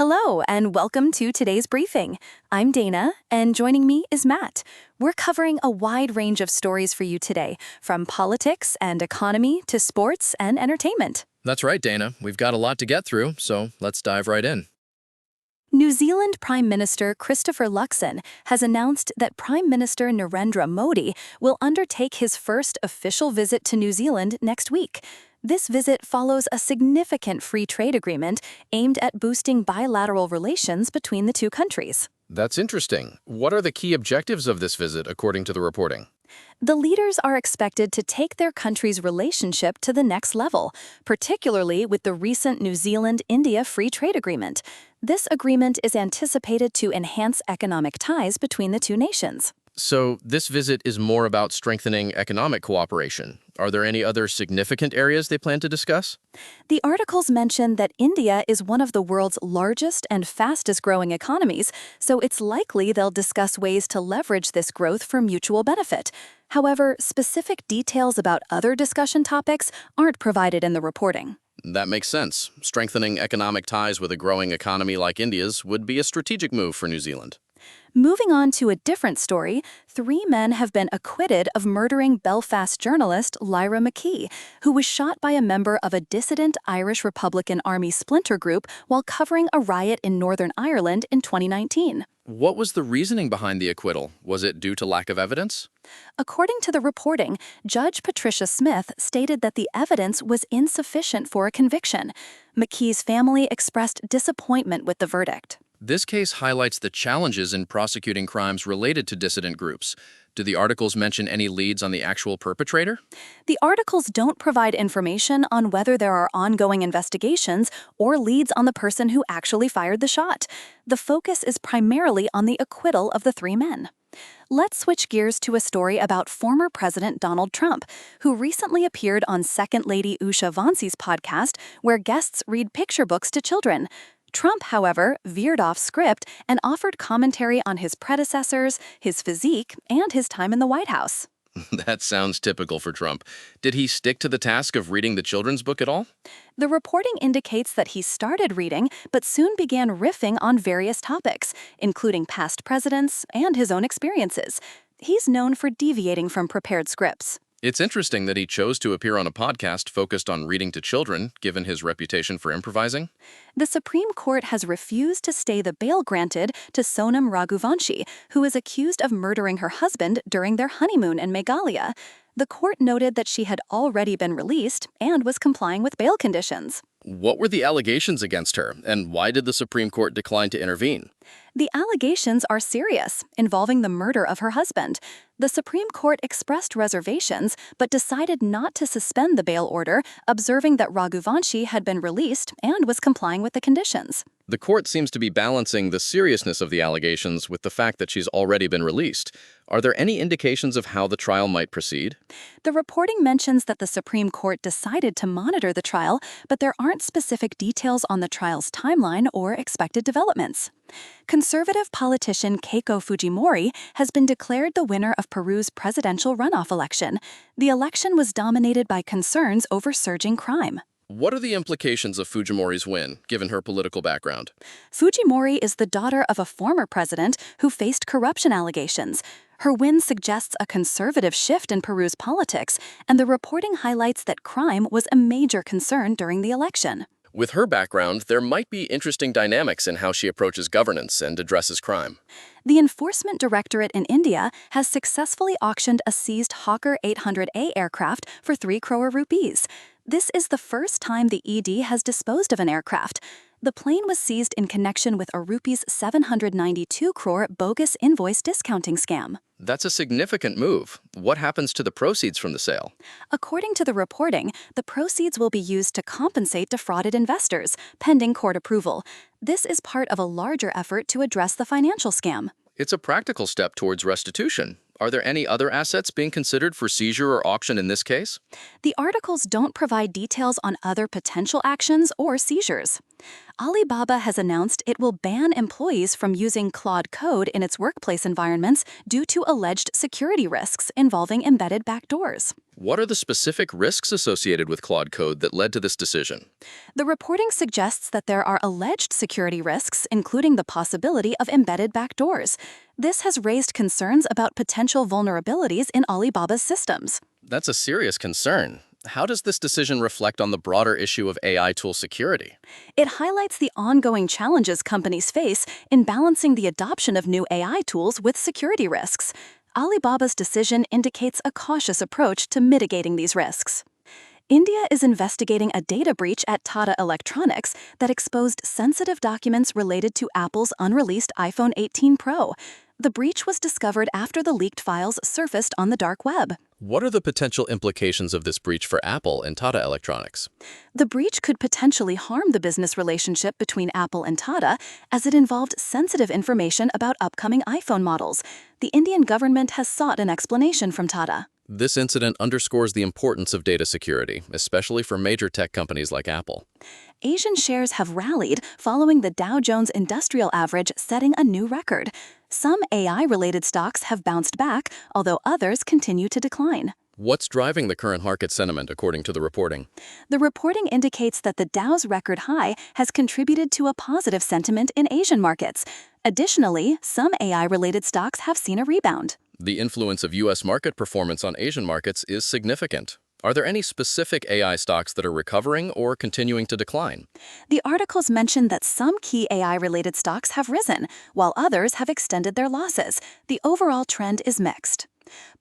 Hello, and welcome to today's briefing. I'm Dana, and joining me is Matt. We're covering a wide range of stories for you today, from politics and economy to sports and entertainment. That's right, Dana. We've got a lot to get through, so let's dive right in. New Zealand Prime Minister Christopher Luxon has announced that Prime Minister Narendra Modi will undertake his first official visit to New Zealand next week. This visit follows a significant free trade agreement aimed at boosting bilateral relations between the two countries. That's interesting. What are the key objectives of this visit, according to the reporting? The leaders are expected to take their country's relationship to the next level, particularly with the recent New Zealand-India Free Trade Agreement. This agreement is anticipated to enhance economic ties between the two nations. So, this visit is more about strengthening economic cooperation. Are there any other significant areas they plan to discuss? The articles mention that India is one of the world's largest and fastest-growing economies, so it's likely they'll discuss ways to leverage this growth for mutual benefit. However, specific details about other discussion topics aren't provided in the reporting. That makes sense. Strengthening economic ties with a growing economy like India's would be a strategic move for New Zealand. Moving on to a different story, 3 men have been acquitted of murdering Belfast journalist Lyra McKee, who was shot by a member of a dissident Irish Republican Army splinter group while covering a riot in Northern Ireland in 2019. What was the reasoning behind the acquittal? Was it due to lack of evidence? According to the reporting, Judge Patricia Smith stated that the evidence was insufficient for a conviction. McKee's family expressed disappointment with the verdict. This case highlights the challenges in prosecuting crimes related to dissident groups. Do the articles mention any leads on the actual perpetrator? The articles don't provide information on whether there are ongoing investigations or leads on the person who actually fired the shot. The focus is primarily on the acquittal of the 3 men. Let's switch gears to a story about former President Donald Trump, who recently appeared on Second Lady Usha Vansi's podcast, where guests read picture books to children. Trump, however, veered off script and offered commentary on his predecessors, his physique, and his time in the White House. That sounds typical for Trump. Did he stick to the task of reading the children's book at all? The reporting indicates that he started reading, but soon began riffing on various topics, including past presidents and his own experiences. He's known for deviating from prepared scripts. It's interesting that he chose to appear on a podcast focused on reading to children, given his reputation for improvising. The Supreme Court has refused to stay the bail granted to Sonam Raghuvanshi, who is accused of murdering her husband during their honeymoon in Meghalaya. The court noted that she had already been released and was complying with bail conditions. What were the allegations against her, and why did the Supreme Court decline to intervene? The allegations are serious, involving the murder of her husband. The Supreme Court expressed reservations, but decided not to suspend the bail order, observing that Raghuvanshi had been released and was complying with the conditions. The court seems to be balancing the seriousness of the allegations with the fact that she's already been released. Are there any indications of how the trial might proceed? The reporting mentions that the Supreme Court decided to monitor the trial, but there aren't specific details on the trial's timeline or expected developments. Conservative politician Keiko Fujimori has been declared the winner of Peru's presidential runoff election. The election was dominated by concerns over surging crime. What are the implications of Fujimori's win, given her political background? Fujimori is the daughter of a former president who faced corruption allegations. Her win suggests a conservative shift in Peru's politics, and the reporting highlights that crime was a major concern during the election. With her background, there might be interesting dynamics in how she approaches governance and addresses crime. The Enforcement Directorate in India has successfully auctioned a seized Hawker 800A aircraft for 3 crore rupees. This is the first time the ED has disposed of an aircraft. The plane was seized in connection with a rupees 792 crore bogus invoice discounting scam. That's a significant move. What happens to the proceeds from the sale? According to the reporting, the proceeds will be used to compensate defrauded investors, pending court approval. This is part of a larger effort to address the financial scam. It's a practical step towards restitution. Are there any other assets being considered for seizure or auction in this case? The articles don't provide details on other potential actions or seizures. Alibaba has announced it will ban employees from using Claude Code in its workplace environments due to alleged security risks involving embedded backdoors. What are the specific risks associated with Claude Code that led to this decision? The reporting suggests that there are alleged security risks, including the possibility of embedded backdoors. This has raised concerns about potential vulnerabilities in Alibaba's systems. That's a serious concern. How does this decision reflect on the broader issue of AI tool security? It highlights the ongoing challenges companies face in balancing the adoption of new AI tools with security risks. Alibaba's decision indicates a cautious approach to mitigating these risks. India is investigating a data breach at Tata Electronics that exposed sensitive documents related to Apple's unreleased iPhone 18 Pro. The breach was discovered after the leaked files surfaced on the dark web. What are the potential implications of this breach for Apple and Tata Electronics? The breach could potentially harm the business relationship between Apple and Tata, as it involved sensitive information about upcoming iPhone models. The Indian government has sought an explanation from Tata. This incident underscores the importance of data security, especially for major tech companies like Apple. Asian shares have rallied following the Dow Jones Industrial Average setting a new record. Some AI-related stocks have bounced back, although others continue to decline. What's driving the current market sentiment, according to the reporting? The reporting indicates that the Dow's record high has contributed to a positive sentiment in Asian markets. Additionally, some AI-related stocks have seen a rebound. The influence of U.S. market performance on Asian markets is significant. Are there any specific AI stocks that are recovering or continuing to decline? The articles mention that some key AI-related stocks have risen, while others have extended their losses. The overall trend is mixed.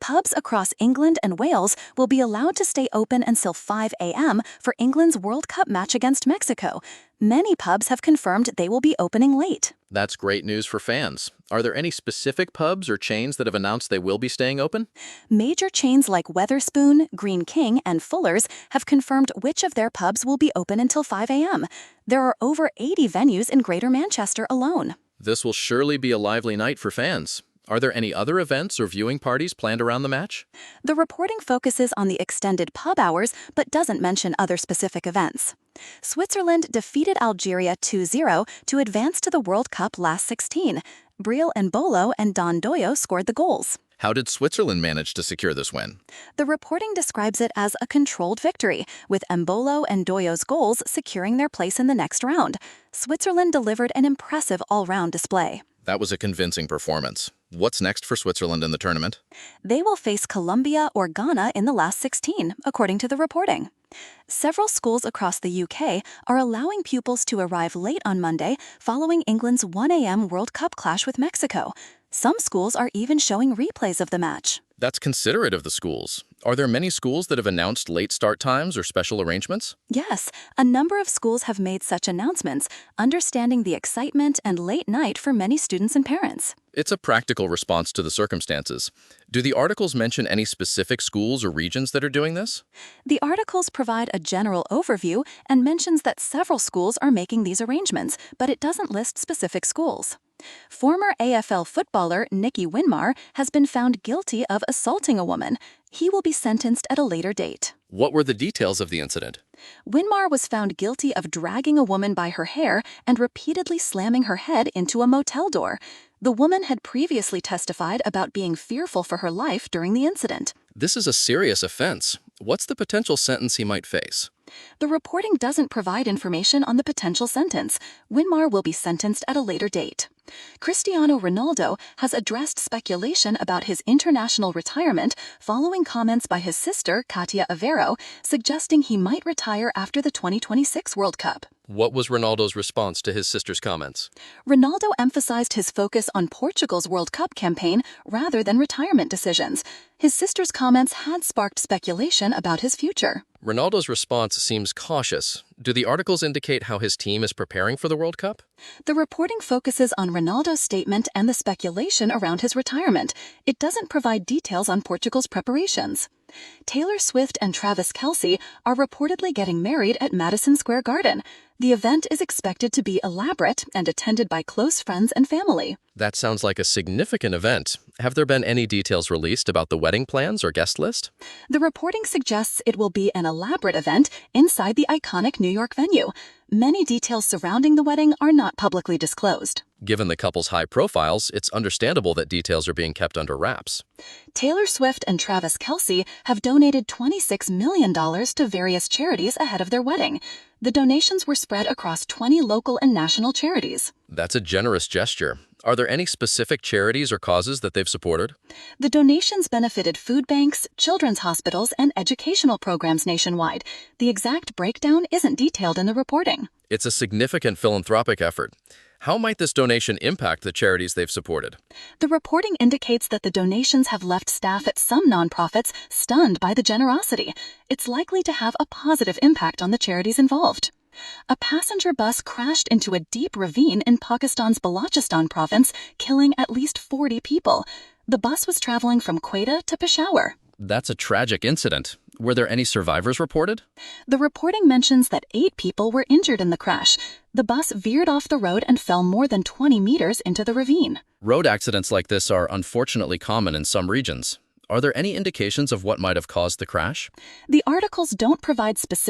Pubs across England and Wales will be allowed to stay open until 5 a.m. for England's World Cup match against Mexico. Many pubs have confirmed they will be opening late. That's great news for fans. Are there any specific pubs or chains that have announced they will be staying open? Major chains like Wetherspoon, Green King, and Fuller's have confirmed which of their pubs will be open until 5 a.m. There are over 80 venues in Greater Manchester alone. This will surely be a lively night for fans. Are there any other events or viewing parties planned around the match? The reporting focuses on the extended pub hours but doesn't mention other specific events. Switzerland defeated Algeria 2-0 to advance to the World Cup last 16. Briel Mbolo and Don Doyo scored the goals. How did Switzerland manage to secure this win? The reporting describes it as a controlled victory, with Mbolo and Doyo's goals securing their place in the next round. Switzerland delivered an impressive all-round display. That was a convincing performance. What's next for Switzerland in the tournament? They will face Colombia or Ghana in the last 16, according to the reporting. Several schools across the UK are allowing pupils to arrive late on Monday following England's 1 a.m. World Cup clash with Mexico. Some schools are even showing replays of the match. That's considerate of the schools. Are there many schools that have announced late start times or special arrangements? Yes, a number of schools have made such announcements, understanding the excitement and late night for many students and parents. It's a practical response to the circumstances. Do the articles mention any specific schools or regions that are doing this? The articles provide a general overview and mentions that several schools are making these arrangements, but it doesn't list specific schools. Former AFL footballer Nicky Winmar has been found guilty of assaulting a woman. He will be sentenced at a later date. What were the details of the incident? Winmar was found guilty of dragging a woman by her hair and repeatedly slamming her head into a motel door. The woman had previously testified about being fearful for her life during the incident. This is a serious offense. What's the potential sentence he might face? The reporting doesn't provide information on the potential sentence. Winmar will be sentenced at a later date. Cristiano Ronaldo has addressed speculation about his international retirement following comments by his sister, Katia Aveiro, suggesting he might retire after the 2026 World Cup. What was Ronaldo's response to his sister's comments? Ronaldo emphasized his focus on Portugal's World Cup campaign rather than retirement decisions. His sister's comments had sparked speculation about his future. Ronaldo's response seems cautious. Do the articles indicate how his team is preparing for the World Cup? The reporting focuses on Ronaldo's statement and the speculation around his retirement. It doesn't provide details on Portugal's preparations. Taylor Swift and Travis Kelce are reportedly getting married at Madison Square Garden. The event is expected to be elaborate and attended by close friends and family. That sounds like a significant event. Have there been any details released about the wedding plans or guest list? The reporting suggests it will be an elaborate event inside the iconic New York venue. Many details surrounding the wedding are not publicly disclosed. Given the couple's high profiles, it's understandable that details are being kept under wraps. Taylor Swift and Travis Kelce have donated $26 million to various charities ahead of their wedding. The donations were spread across 20 local and national charities. That's a generous gesture. Are there any specific charities or causes that they've supported? The donations benefited food banks, children's hospitals, and educational programs nationwide. The exact breakdown isn't detailed in the reporting. It's a significant philanthropic effort. How might this donation impact the charities they've supported? The reporting indicates that the donations have left staff at some nonprofits stunned by the generosity. It's likely to have a positive impact on the charities involved. A passenger bus crashed into a deep ravine in Pakistan's Balochistan province, killing at least 40 people. The bus was traveling from Quetta to Peshawar. That's a tragic incident. Were there any survivors reported? The reporting mentions that 8 people were injured in the crash. The bus veered off the road and fell more than 20 meters into the ravine. Road accidents like this are unfortunately common in some regions. Are there any indications of what might have caused the crash? The articles don't provide specific